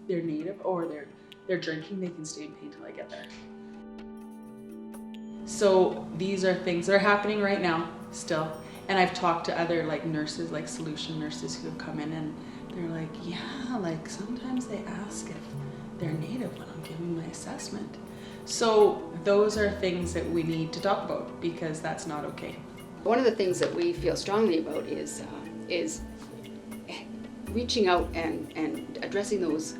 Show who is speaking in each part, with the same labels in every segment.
Speaker 1: they're native or they're drinking, they can stay in pain till I get there. So these are things that are happening right now still. And I've talked to other like nurses, like solution nurses who have come in and they're like, yeah, like sometimes they ask if they're native when I'm giving my assessment. So those are things that we need to talk about because that's not okay.
Speaker 2: One of the things that we feel strongly about is reaching out and addressing those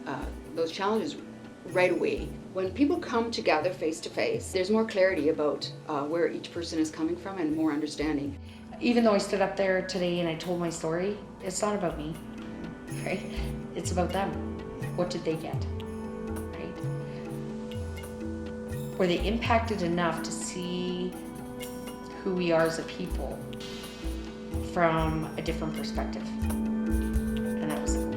Speaker 2: challenges right away. When people come together face to face, there's more clarity about where each person is coming from and more understanding.
Speaker 3: Even though I stood up there today and I told my story, it's not about me, right? It's about them. What did they get, right? Were they impacted enough to see who we are as a people from a different perspective? And that was it.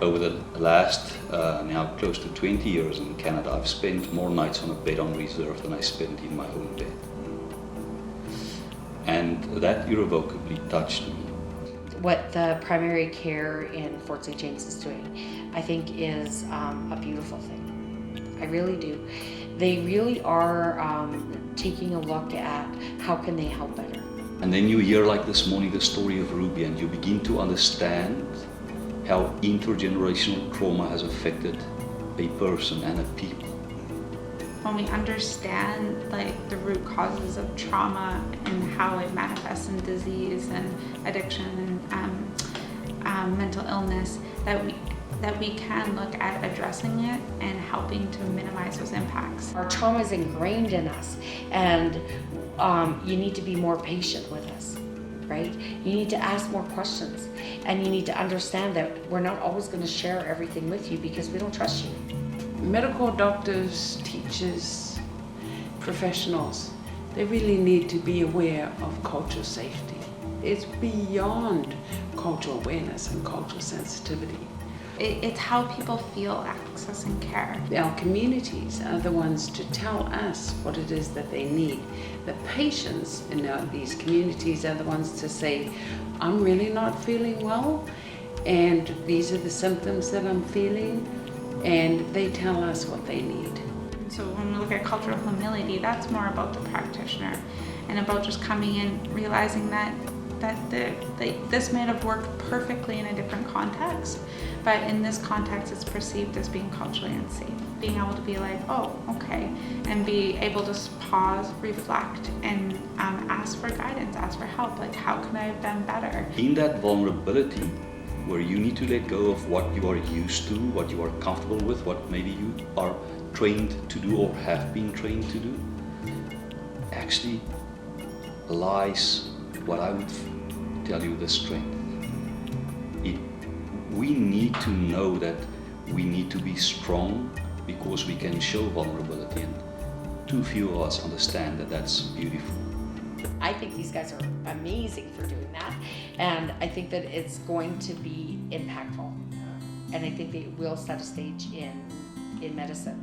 Speaker 4: Over the last now close to 20 years in Canada, I've spent more nights on a bed on reserve than I spent in my own bed. And that irrevocably touched me.
Speaker 3: What the primary care in Fort St. James is doing, I think is a beautiful thing. I really do. They really are taking a look at how can they help better.
Speaker 4: And then you hear like this morning the story of Ruby and you begin to understand how intergenerational trauma has affected a person and a people.
Speaker 5: When we understand like the root causes of trauma and how it manifests in disease and addiction and mental illness, that we can look at addressing it and helping to minimize those impacts.
Speaker 3: Our trauma is ingrained in us, and you need to be more patient with us, right? You need to ask more questions, and you need to understand that we're not always going to share everything with you because we don't trust you.
Speaker 1: Medical doctors, teachers, professionals, they really need to be aware of cultural safety. It's beyond cultural awareness and cultural sensitivity.
Speaker 5: It's how people feel accessing care.
Speaker 1: Our communities are the ones to tell us what it is that they need. The patients in these communities are the ones to say, I'm really not feeling well, and these are the symptoms that I'm feeling, and they tell us what they need.
Speaker 5: So when we look at cultural humility, that's more about the practitioner and about just coming in, realizing that this may have worked perfectly in a different context, but in this context it's perceived as being culturally unsafe. Being able to be like, oh, okay, and be able to pause, reflect, and ask for guidance, ask for help, like how can I have done better?
Speaker 4: In that vulnerability, where you need to let go of what you are used to, what you are comfortable with, what maybe you are trained to do or have been trained to do, actually lies what I would tell you the strength. We need to know that we need to be strong because we can show vulnerability, and too few of us understand that that's beautiful.
Speaker 3: I think these guys are amazing for doing that, and I think that it's going to be impactful, and I think they will set a stage in medicine.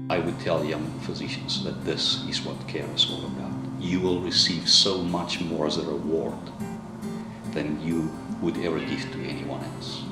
Speaker 4: I would tell young physicians that this is what care is all about. You will receive so much more as a reward than you would ever give to anyone else.